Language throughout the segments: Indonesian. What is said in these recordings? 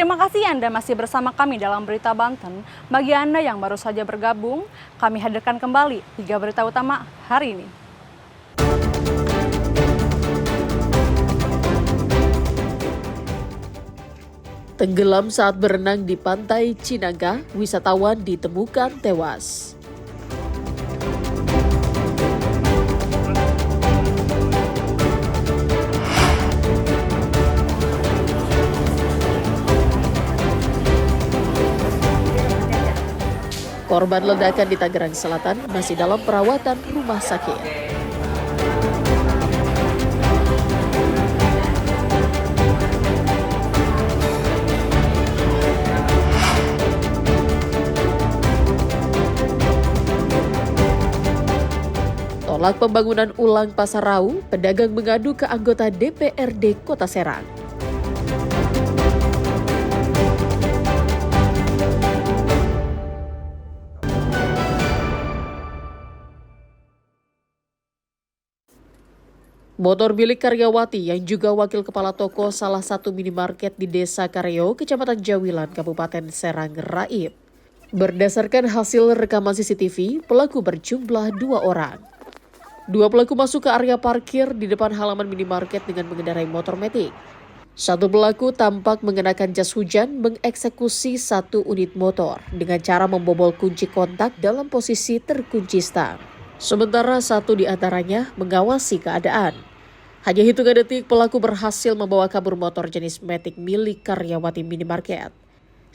Terima kasih Anda masih bersama kami dalam Berita Banten. Bagi Anda yang baru saja bergabung, kami hadirkan kembali 3 berita utama hari ini. Tenggelam saat berenang di pantai Cinangka, wisatawan ditemukan tewas. Korban ledakan di Tangerang Selatan masih dalam perawatan rumah sakit. Tolak pembangunan ulang Pasar Rau, pedagang mengadu ke anggota DPRD Kota Serang. Motor milik karyawati yang juga wakil kepala toko salah satu minimarket di Desa Karyo, Kecamatan Jawilan, Kabupaten Serang, raib. Berdasarkan hasil rekaman CCTV, pelaku berjumlah 2 orang. 2 pelaku masuk ke area parkir di depan halaman minimarket dengan mengendarai motor metik. 1 pelaku tampak mengenakan jas hujan mengeksekusi 1 unit motor dengan cara membobol kunci kontak dalam posisi terkunci stang. Sementara 1 di antaranya mengawasi keadaan. Hanya hitungan detik pelaku berhasil membawa kabur motor jenis metik milik karyawati minimarket.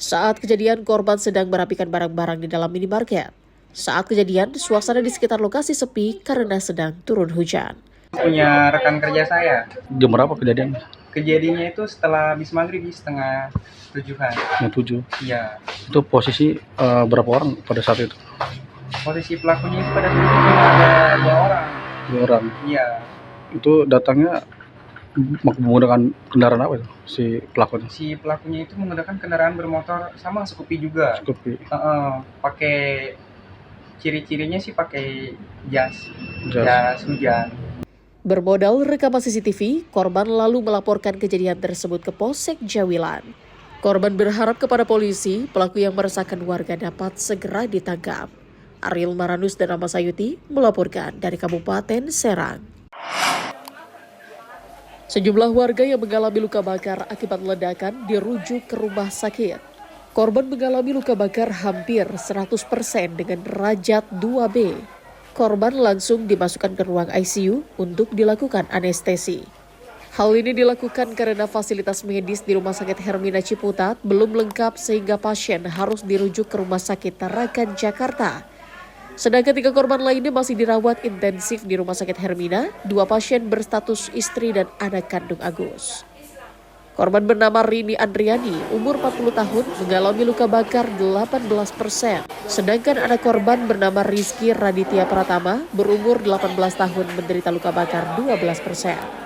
Saat kejadian, korban sedang merapikan barang-barang di dalam minimarket. Saat kejadian, suasana di sekitar lokasi sepi karena sedang turun hujan. Punya rekan kerja saya. Jam berapa kejadian? Kejadiannya itu setelah habis maghrib, setengah 7-an. Jam 7. Iya. Itu posisi berapa orang pada saat itu? Posisi pelakunya itu pada saat itu cuma ada 2 orang. 2 orang. Iya. Itu datangnya menggunakan kendaraan apa itu si pelakunya? Si pelakunya itu menggunakan kendaraan bermotor sama Scoopy juga. Scoopy. Pakai ciri-cirinya sih pakai jas hujan. Bermodal rekaman CCTV, korban lalu melaporkan kejadian tersebut ke Polsek Jawilan. Korban berharap kepada polisi, pelaku yang meresahkan warga dapat segera ditangkap. Ariel Maranus dan Rama Sayuti melaporkan dari Kabupaten Serang. Sejumlah warga yang mengalami luka bakar akibat ledakan dirujuk ke rumah sakit. Korban mengalami luka bakar hampir 100% dengan derajat 2B. Korban langsung dimasukkan ke ruang ICU untuk dilakukan anestesi. Hal ini dilakukan karena fasilitas medis di Rumah Sakit Hermina Ciputat belum lengkap sehingga pasien harus dirujuk ke Rumah Sakit Tarakan, Jakarta. Sedangkan 3 korban lainnya masih dirawat intensif di Rumah Sakit Hermina, 2 pasien berstatus istri dan anak kandung Agus. Korban bernama Rini Andriani, umur 40 tahun, mengalami luka bakar 18%. Sedangkan anak korban bernama Rizky Raditya Pratama, berumur 18 tahun, menderita luka bakar 12%.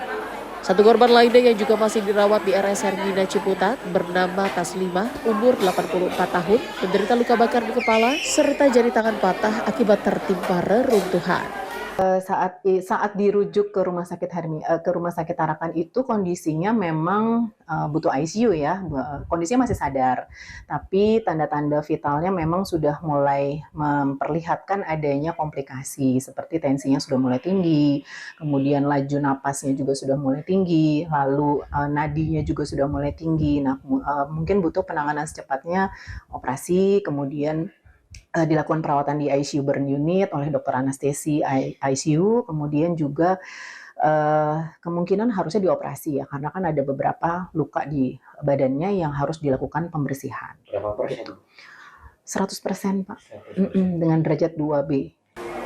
1 korban lainnya yang juga masih dirawat di RS Hermina Ciputat bernama Taslima, umur 84 tahun, menderita luka bakar di kepala serta jari tangan patah akibat tertimpa reruntuhan. Saat dirujuk ke rumah sakit ke rumah sakit Tarakan itu kondisinya memang butuh ICU ya, kondisinya masih sadar, tapi tanda-tanda vitalnya memang sudah mulai memperlihatkan adanya komplikasi seperti tensinya sudah mulai tinggi, kemudian laju napasnya juga sudah mulai tinggi, lalu nadinya juga sudah mulai tinggi. Nah, mungkin butuh penanganan secepatnya, operasi, kemudian dilakukan perawatan di ICU burn unit oleh dokter anestesi ICU, kemudian juga kemungkinan harusnya dioperasi ya, karena kan ada beberapa luka di badannya yang harus dilakukan pembersihan. Berapa persen? 100% Pak, dengan derajat 2B.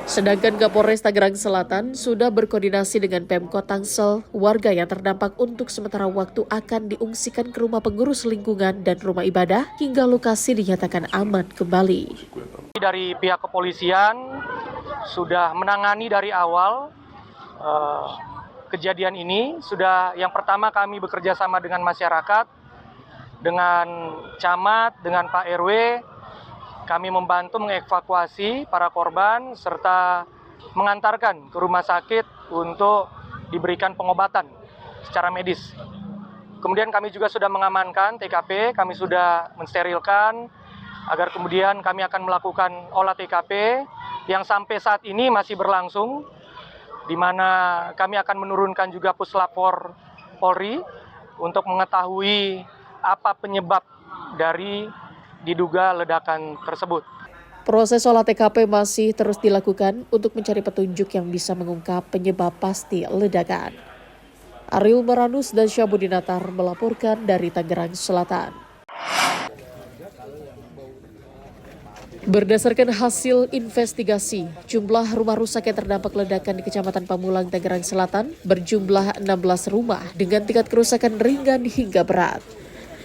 Sedangkan Kapolres Tangerang Selatan sudah berkoordinasi dengan Pemkot Tangsel, warga yang terdampak untuk sementara waktu akan diungsikan ke rumah pengurus lingkungan dan rumah ibadah hingga lokasi dinyatakan aman kembali. Dari pihak kepolisian sudah menangani dari awal kejadian ini. Yang pertama kami bekerja sama dengan masyarakat, dengan camat, dengan Pak RW. Kami membantu mengevakuasi para korban serta mengantarkan ke rumah sakit untuk diberikan pengobatan secara medis. Kemudian kami juga sudah mengamankan TKP, kami sudah mensterilkan agar kemudian kami akan melakukan olah TKP yang sampai saat ini masih berlangsung, di mana kami akan menurunkan juga Puslapor Polri untuk mengetahui apa penyebab dari diduga ledakan tersebut. Proses olah TKP masih terus dilakukan untuk mencari petunjuk yang bisa mengungkap penyebab pasti ledakan. Ariel Maranus dan Syabudinatar melaporkan dari Tangerang Selatan. Berdasarkan hasil investigasi, jumlah rumah rusak yang terdampak ledakan di Kecamatan Pamulang, Tangerang Selatan berjumlah 16 rumah dengan tingkat kerusakan ringan hingga berat.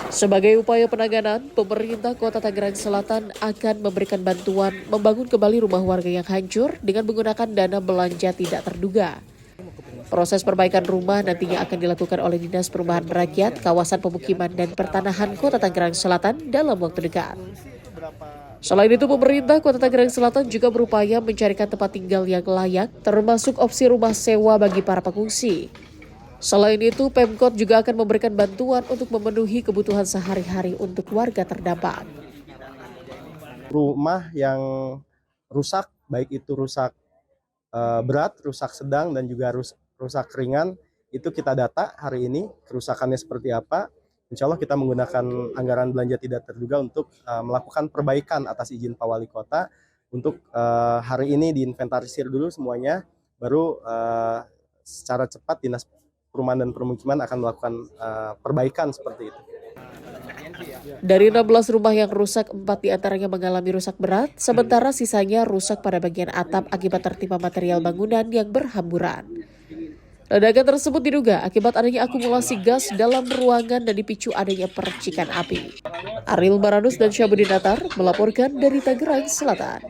Sebagai upaya penanganan, pemerintah Kota Tangerang Selatan akan memberikan bantuan membangun kembali rumah warga yang hancur dengan menggunakan dana belanja tidak terduga. Proses perbaikan rumah nantinya akan dilakukan oleh Dinas Perumahan Rakyat, Kawasan Pemukiman dan Pertanahan Kota Tangerang Selatan dalam waktu dekat. Selain itu, pemerintah Kota Tangerang Selatan juga berupaya mencarikan tempat tinggal yang layak, termasuk opsi rumah sewa bagi para pengungsi. Selain itu, Pemkot juga akan memberikan bantuan untuk memenuhi kebutuhan sehari-hari untuk warga terdampak. Rumah yang rusak, baik itu rusak berat, rusak sedang, dan juga rusak ringan, itu kita data hari ini, kerusakannya seperti apa. Insya Allah kita menggunakan anggaran belanja tidak terduga untuk melakukan perbaikan atas izin Pak Wali Kota. Untuk hari ini diinventarisir dulu semuanya, baru secara cepat Dinas Perumahan dan Permukiman akan melakukan perbaikan seperti itu. Dari 16 rumah yang rusak, 4 diantaranya mengalami rusak berat, sementara sisanya rusak pada bagian atap akibat tertimpa material bangunan yang berhamburan. Ledakan tersebut diduga akibat adanya akumulasi gas dalam ruangan dan dipicu adanya percikan api. Ariel Maranus dan Syabudinatar melaporkan dari Tangerang Selatan.